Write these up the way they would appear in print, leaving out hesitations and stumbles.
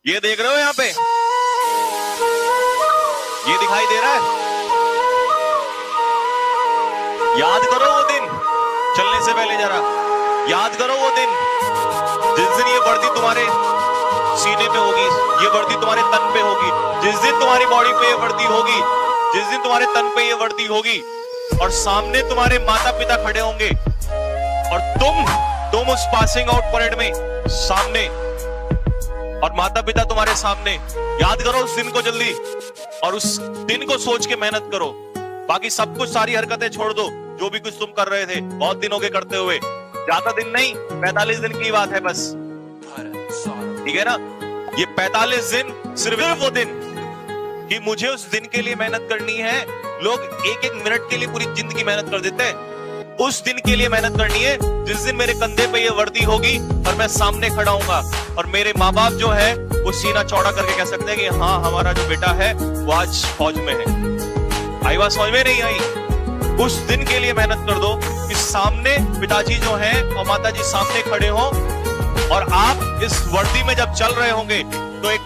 ये देख रहे हो यहाँ पे, ये दिखाई दे रहा है? याद करो वो दिन, चलने से पहले जरा याद करो वो दिन जिस दिन ये वर्दी तुम्हारे सीने पे होगी, ये वर्दी तुम्हारे तन पे होगी, जिस दिन तुम्हारी बॉडी पे ये वर्दी होगी, जिस दिन तुम्हारे तन पे ये वर्दी होगी और सामने तुम्हारे माता पिता खड़े होंगे और तुम उस पासिंग आउट परेड में सामने और माता पिता तुम्हारे सामने। याद करो उस दिन को जल्दी और उस दिन को सोच के मेहनत करो। बाकी सब कुछ, सारी हरकतें छोड़ दो, जो भी कुछ तुम कर रहे थे बहुत दिन हो गए करते हुए। ज्यादा दिन नहीं, 45 दिन की बात है बस, ठीक है ना? ये 45 दिन सिर्फ वो दिन कि मुझे उस दिन के लिए मेहनत करनी है। लोग एक एक मिनट के लिए पूरी जिंदगी मेहनत कर देते हैं। उस दिन के लिए मेहनत करनी है जिस दिन मेरे कंधे पे ये वर्दी होगी और मैं सामने खड़ा हूंगा और मेरे माँ बाप जो है वो सीना चौड़ा करके कह सकते हैं कि हाँ, हमारा जो बेटा है वो आज फौज में है। आई बात समझ में नहीं आई? उस दिन के लिए मेहनत कर दो कि सामने पिताजी जो हैं और माताजी सामने खड़े हों और आप इस वर्दी में जब चल रहे होंगे तो एक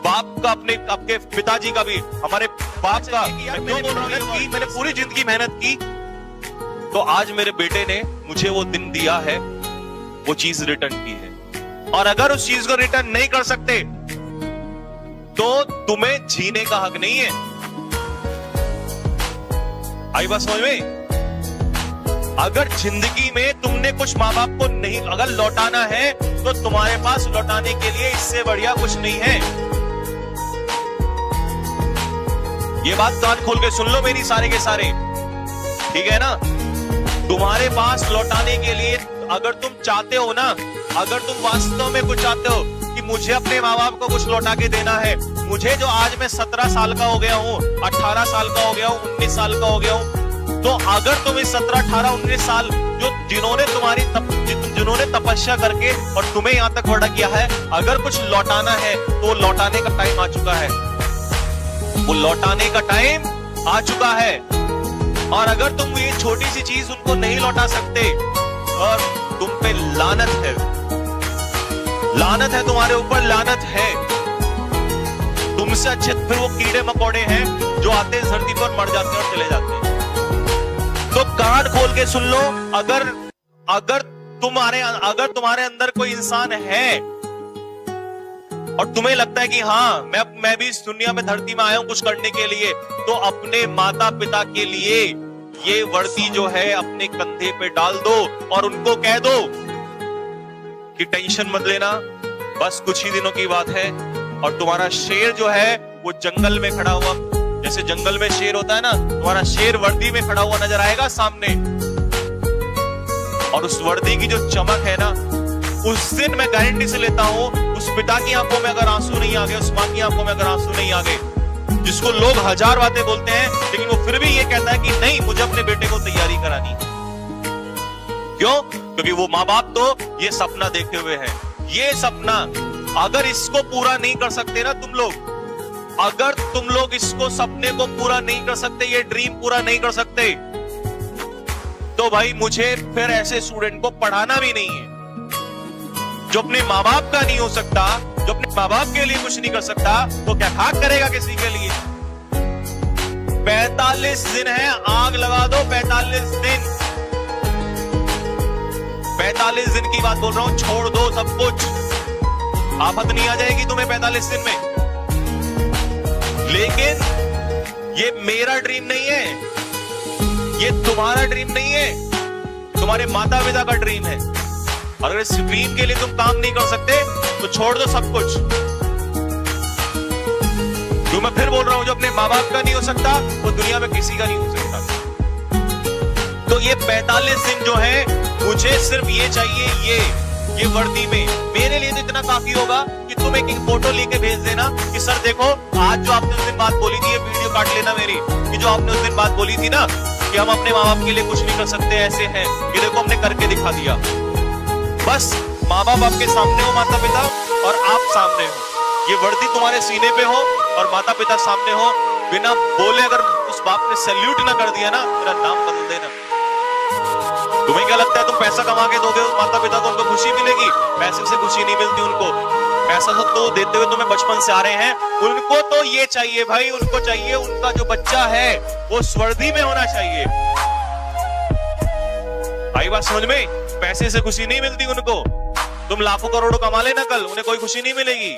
बाप का, अपने आपके पिताजी का भी, हमारे बाप का, मैं क्यों बोल रहा हूं कि मैंने पूरी जिंदगी मेहनत की तो आज मेरे बेटे ने मुझे वो दिन दिया है, वो चीज रिटर्न की है। और अगर उस चीज को रिटर्न नहीं कर सकते तो तुम्हें जीने का हक नहीं है। आई बात समझ में? अगर जिंदगी में तुमने कुछ माँ बाप को नहीं अगर लौटाना है तो तुम्हारे पास लौटाने के लिए इससे बढ़िया कुछ नहीं है। ये बात कान खोल के सुन लो मेरी, सारे के सारे, ठीक है ना? तुम्हारे पास लौटाने के लिए अगर तुम चाहते हो ना, अगर तुम वास्तव में कुछ चाहते हो कि मुझे अपने माँ बाप को कुछ लौटा के देना है, मुझे जो आज मैं 17 साल का हो गया हूँ, 18 साल का हो गया हूँ, 19 साल का हो गया हूँ, तो अगर तुम इस 17, 18, 19 साल जिन्होंने तपस्या करके और तुम्हें यहाँ तक बड़ा किया है, अगर कुछ लौटाना है तो लौटाने का टाइम आ चुका है। वो लौटाने का टाइम आ चुका है। और अगर तुम ये छोटी सी चीज उनको नहीं लौटा सकते और तुम पे लानत है, लानत है तुम्हारे ऊपर, लानत है। तुमसे अच्छे फिर वो कीड़े मकोड़े हैं जो आते हैं धरती पर, मर जाते हैं और चले जाते हैं। तो कान खोल के सुन लो, अगर तुम्हारे अंदर कोई इंसान है और तुम्हें लगता है कि हाँ, मैं भी इस दुनिया में, धरती में आया हूं कुछ करने के लिए, तो अपने माता पिता के लिए ये वर्दी जो है अपने कंधे पे डाल दो और उनको कह दो कि टेंशन मत लेना, बस कुछ ही दिनों की बात है और तुम्हारा शेर जो है वो जंगल में खड़ा हुआ, जैसे जंगल में शेर होता है ना, तुम्हारा शेर वर्दी में खड़ा हुआ नजर आएगा सामने। और उस वर्दी की जो चमक है ना, उस दिन मैं गारंटी से लेता हूं, उस पिता की आंखों में अगर आंसू नहीं आ गए, उस मां की आंखों में अगर आंसू नहीं आ गए, जिसको लोग हजार बातें बोलते हैं लेकिन वो फिर भी ये कहता है कि नहीं, मुझे अपने बेटे को तैयारी करानी। क्यों? क्योंकि वो माँ बाप तो ये सपना देखे हुए हैं। ये सपना अगर इसको पूरा नहीं कर सकते ना तुम लोग, अगर तुम लोग इसको, सपने को पूरा नहीं कर सकते, ये ड्रीम पूरा नहीं कर सकते, तो भाई मुझे फिर ऐसे स्टूडेंट को पढ़ाना भी नहीं है। जो अपने माँ बाप का नहीं हो सकता, जो अपने माँ बाप के लिए कुछ नहीं कर सकता, तो क्या खाक करेगा किसी के लिए? 45 दिन है, आग लगा दो 45 दिन। 45 दिन की बात बोल रहा हूं, छोड़ दो सब कुछ, आफत नहीं आ जाएगी तुम्हें 45 दिन में। लेकिन ये मेरा ड्रीम नहीं है, ये तुम्हारा ड्रीम नहीं है, तुम्हारे माता पिता का ड्रीम है। अगर इस ड्रीम के लिए तुम काम नहीं कर सकते तो छोड़ दो सब कुछ। जो मैं फिर बोल रहा हूं, जो अपने माँ बाप का नहीं हो सकता वो दुनिया में किसी का नहीं हो सकता। तो ये 45 दिन जो है, मुझे सिर्फ ये चाहिए, ये वर्दी में मेरे लिए तो इतना काफी होगा कि तुम एक फोटो लेके भेज देना कि सर देखो, आज जो आपने उस दिन बात बोली थी, ये वीडियो काट लेना मेरी, कि जो आपने उस दिन बात बोली थी ना कि हम अपने माँ बाप के लिए कुछ नहीं कर सकते, ऐसे हैं, ये देखो हमने करके दिखा दिया। बस माँ बाप आपके सामने हो, माता पिता, और आप सामने हो, ये वर्दी तुम्हारे सीने पे हो और माता पिता सामने हो, बिना बोले अगर उस बाप ने सैल्यूट ना कर दिया ना, मेरा नाम बदल देना। तुम्हें क्या लगता है तुम पैसा कमा के दोगे माता पिता को, उनको खुशी मिलेगी? पैसे से खुशी नहीं मिलती उनको। पैसा तो देते हुए तुम्हें बचपन से आ रहे हैं, उनको तो ये चाहिए भाई, उनको चाहिए उनका जो बच्चा है वो स्वर्दी में होना चाहिए। आई बात समझ में? पैसे से खुशी नहीं मिलती उनको। तुम लाखों करोड़ों कमा लेना, कल उन्हें कोई खुशी नहीं मिलेगी।